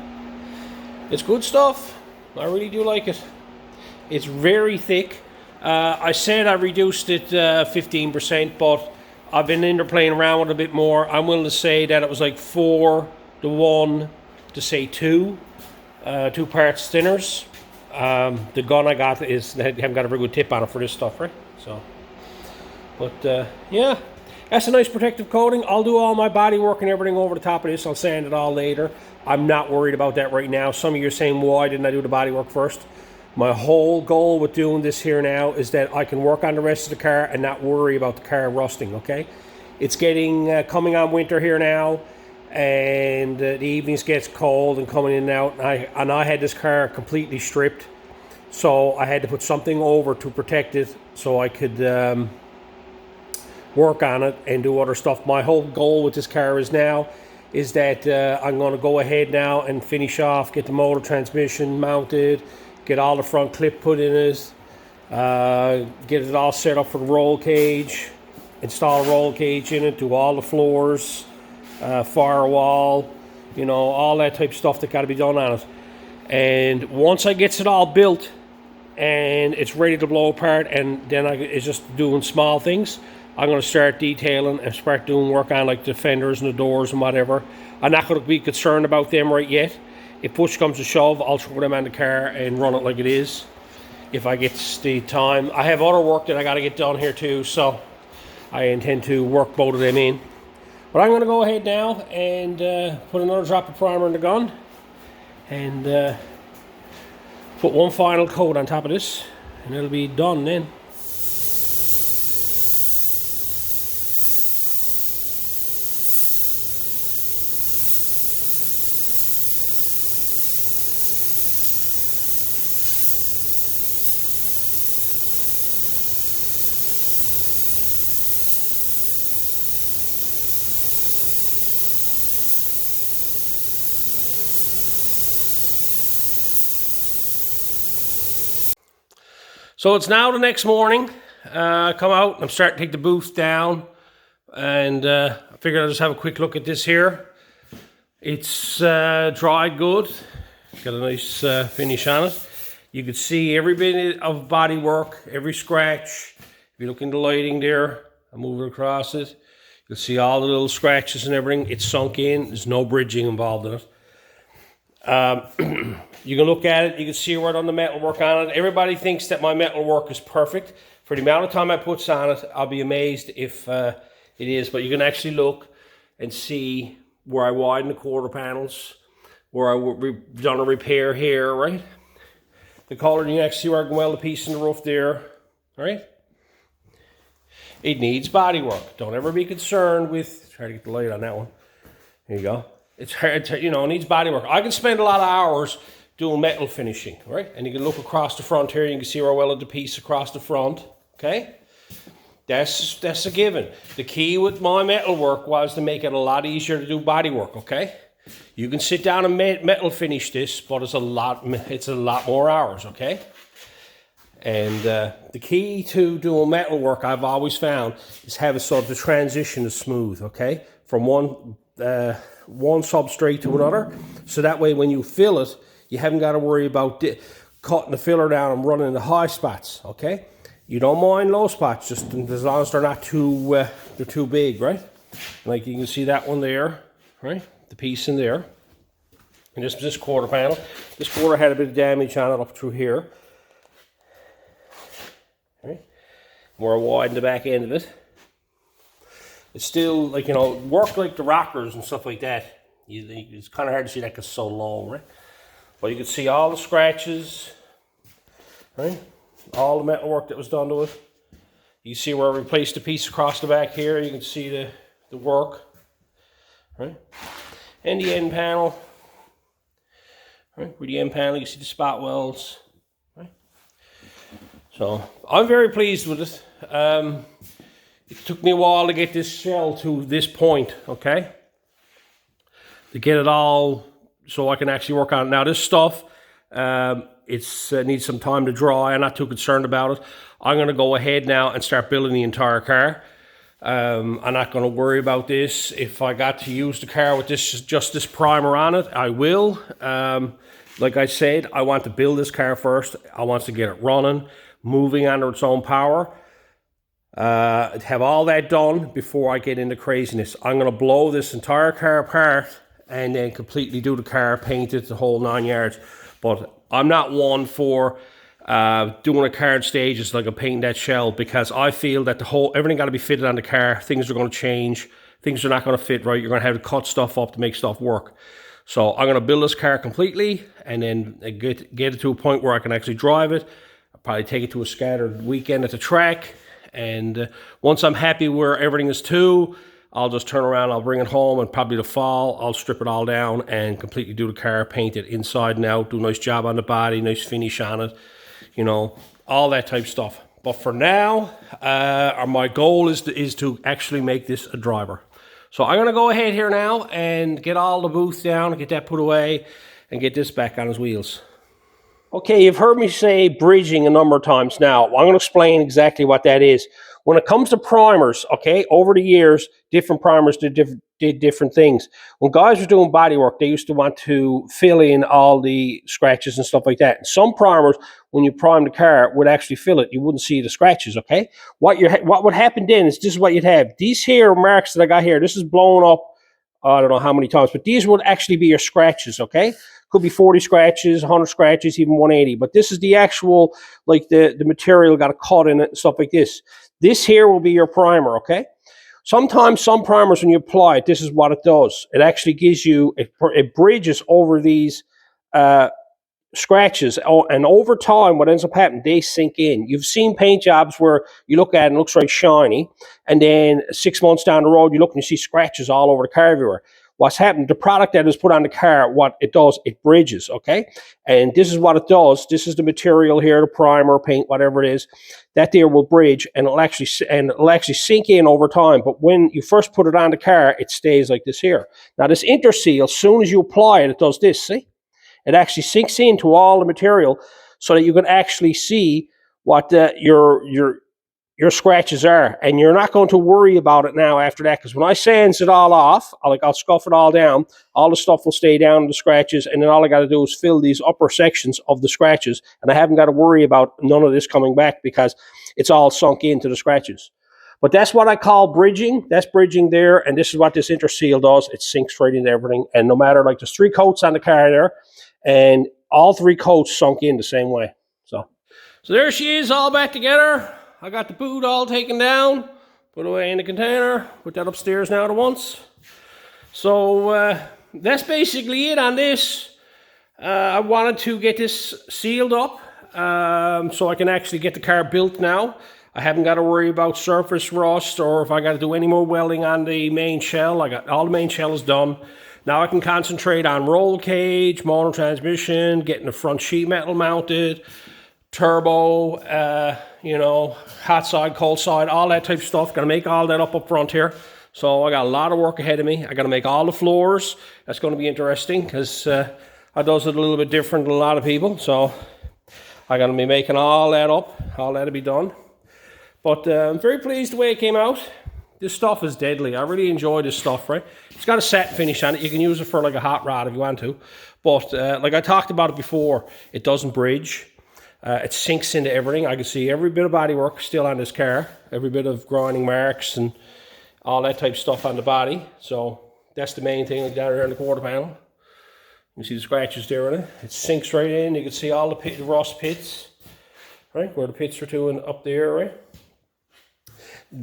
it's good stuff. I really do like it. It's very thick. I said I reduced it 15%, but I've been in there playing around with it a bit more. I'm willing to say that it was like 4 to 1 to say 2 parts thinners. The gun I got haven't got a very good tip on it for this stuff, right? So, but yeah, that's a nice protective coating. I'll do all my body work and everything over the top of this. I'll sand it all later. I'm not worried about that right now. Some of you are saying, why didn't I do the body work first? My whole goal with doing this here now is that I can work on the rest of the car and not worry about the car rusting, okay? It's getting, coming on winter here now, and the evenings gets cold and coming in and out, and I had this car completely stripped, so I had to put something over to protect it so I could work on it and do other stuff. My whole goal with this car is that I'm going to go ahead now and finish off, get the motor transmission mounted, get all the front clip put in it, get it all set up for the roll cage, install a roll cage in it, do all the floors, firewall, you know, all that type of stuff that got to be done on it. And once I gets it all built and it's ready to blow apart, and then it's just doing small things, I'm going to start detailing and start doing work on like the fenders and the doors and whatever. I'm not going to be concerned about them right yet. If push comes to shove, I'll throw them on the car and run it like it is if I get the time. I have other work that I got to get done here too, so I intend to work both of them in. But I'm going to go ahead now and put another drop of primer in the gun and put one final coat on top of this, and it'll be done then. So it's now the next morning. Come out and I'm starting to take the booth down, and I figured I'll just have a quick look at this here. It's dried good. Got a nice finish on it. You can see every bit of body work, every scratch. If you look in the lighting there, I'm moving across it. You'll see all the little scratches and everything. It's sunk in. There's no bridging involved in it. You can look at it, you can see right on the metal work on it. Everybody thinks that my metal work is perfect. For the amount of time I put on it, I'll be amazed if it is. But you can actually look and see where I widen the quarter panels, where I've done a repair here, right? The color, you can actually see where I can weld a piece in the roof there, right? It needs body work. Don't ever be concerned with, try to get the light on that one. There you go. It's hard to, you know, it needs body work. I can spend a lot of hours doing metal finishing, right? And you can look across the front here, and you can see where I welded the piece across the front, okay? That's a given. The key with my metal work was to make it a lot easier to do body work, okay? You can sit down and metal finish this, but it's a lot more hours, okay? And the key to doing metal work, I've always found, is having sort of the transition is smooth, okay? From one substrate to another, so that way when you fill it, you haven't got to worry about cutting the filler down and running the high spots, okay? You don't mind low spots, just as long as they're not too big, right? Like you can see that one there, right? The piece in there. And this quarter panel. This quarter had a bit of damage on it up through here. Right? Where I widened the back end of it. It's still, like, you know, work like the rockers and stuff like that. It's kind of hard to see that because it's so low, right? But you can see all the scratches, right? all the metal work that was done to it. You see where I replaced the piece across the back here. You can see the work, right? And the end panel, right? With the end panel, you see the spot welds, right? So I'm very pleased with it. It took me a while to get this shell to this point, okay? To get it all so I can actually work on it. Now this stuff, it needs some time to dry. I'm not too concerned about it. I'm going to go ahead now and start building the entire car. I'm not going to worry about this. If I got to use the car with just this primer on it, I will. Like I said, I want to build this car first. I want to get it running, moving under its own power. Have all that done before I get into craziness. I'm going to blow this entire car apart and then completely do the car, paint it, the whole 9 yards. But I'm not one for doing a car in stages like a painting that shell, because I feel that everything got to be fitted on the car. Things are going to change. Things are not going to fit right. You're going to have to cut stuff up to make stuff work. So I'm going to build this car completely and then get it to a point where I can actually drive it. I'll probably take it to a scattered weekend at the track. And once I'm happy where everything is to, I'll just turn around, I'll bring it home, and probably the fall, I'll strip it all down and completely do the car, paint it inside and out, do a nice job on the body, nice finish on it, you know, all that type of stuff. But for now, my goal is to actually make this a driver. So I'm going to go ahead here now and get all the booth down, get that put away, and get this back on its wheels. Okay, you've heard me say bridging a number of times now. I'm going to explain exactly what that is. When it comes to primers, okay, over the years, different primers did different things. When guys were doing body work, they used to want to fill in all the scratches and stuff like that. And some primers, when you prime the car, would actually fill it. You wouldn't see the scratches, okay? What would happen then is this is what you'd have. These here marks that I got here, this is blown up, I don't know how many times, but these would actually be your scratches, okay? Could be 40 scratches, 100 scratches, even 180. But this is the actual, like the material got a cut in it and stuff like this. This here will be your primer, okay? Sometimes some primers, when you apply it, this is what it does. It actually gives you, it bridges over these scratches. Oh, and over time, what ends up happening, they sink in. You've seen paint jobs where you look at it and it looks very shiny. And then 6 months down the road, you look and you see scratches all over the car everywhere. What's happened, the product that is put on the car, what it does, it bridges, okay? And this is what it does. This is the material here, the primer, paint, whatever it is. That there will bridge, and it'll actually sink in over time. But when you first put it on the car, it stays like this here. Now this interseal, as soon as you apply it, it does this, see? It actually sinks into all the material so that you can actually see what your scratches are, and you're not going to worry about it now after that, because when I sands it all off, I'll scuff it all down, all the stuff will stay down in the scratches, and then all I got to do is fill these upper sections of the scratches, and I haven't got to worry about none of this coming back because it's all sunk into the scratches. But that's what I call bridging. That's bridging there, and this is what this interseal does. It sinks right into everything, and no matter, like, there's 3 coats on the car there, and all 3 coats sunk in the same way. So there she is, all back together. I got the boot all taken down, put away in the container, put that upstairs now at once. So that's basically it on this. I wanted to get this sealed up so I can actually get the car built now. I haven't got to worry about surface rust or if I got to do any more welding on the main shell. I got all the main shell is done. Now I can concentrate on roll cage, motor transmission, getting the front sheet metal mounted, turbo, you know, hot side, cold side, all that type of stuff. Got to make all that up front here. So I got a lot of work ahead of me. I got to make all the floors. That's going to be interesting because I does it a little bit different than a lot of people. So I got to be making all that up. All that to be done. But I'm very pleased the way it came out. This stuff is deadly. I really enjoy this stuff, right? It's got a satin finish on it. You can use it for like a hot rod if you want to. But like I talked about it before, it doesn't bridge. It sinks into everything. I can see every bit of bodywork still on this car. Every bit of grinding marks and all that type of stuff on the body. So that's the main thing down here in the quarter panel. You see the scratches there in it. It sinks right in. You can see all the rust pits, right? Where the pits are to and up there, right?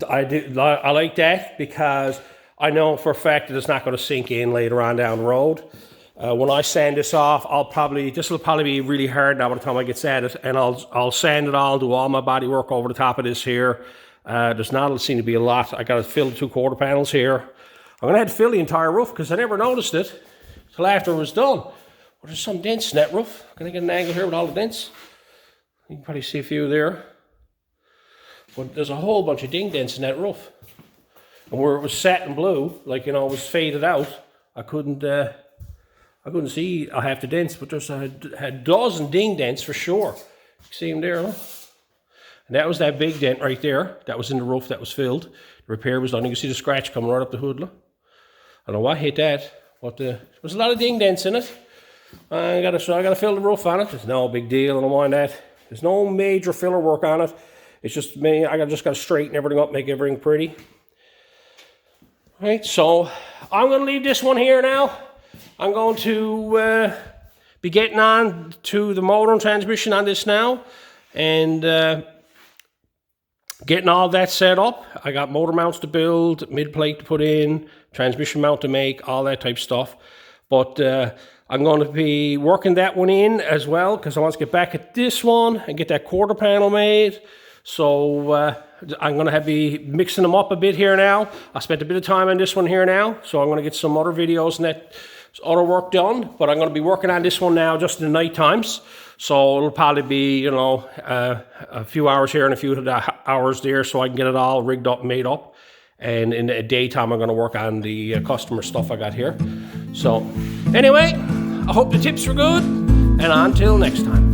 I like that because I know for a fact that it's not going to sink in later on down the road. When I sand this off, this will probably be really hard now by the time I get sanded, and I'll sand it all, do all my body work over the top of this here. There's not seem to be a lot. I got to fill the 2 quarter panels here. I'm gonna have to fill the entire roof because I never noticed it till after it was done. Well, there's some dents in that roof. Can I get an angle here with all the dents? You can probably see a few there. But there's a whole bunch of ding dents in that roof. And where it was satin blue, like, you know, it was faded out, I couldn't see half the dents, but there's a dozen ding dents for sure. You see them there, huh? And that was that big dent right there. That was in the roof that was filled. The repair was done. You can see the scratch coming right up the hood. Look. I don't know what hit that, but there was a lot of ding dents in it. I gotta fill the roof on it. It's no big deal. I don't mind that. There's no major filler work on it. It's just me. I just gotta straighten everything up, make everything pretty. Right, so I'm going to leave this one here now. I'm going to be getting on to the motor and transmission on this now, and getting all that set up. I got motor mounts to build, mid plate to put in, transmission mount to make, all that type of stuff. But I'm going to be working that one in as well because I want to get back at this one and get that quarter panel made. So I'm going to be mixing them up a bit here now. I spent a bit of time on this one here now, so I'm going to get some other videos and that other work done. But I'm going to be working on this one now just in the night times. So it'll probably be, you know, a few hours here and a few hours there, so I can get it all rigged up and made up. And in the daytime, I'm going to work on the customer stuff I got here. So anyway, I hope the tips were good, and until next time.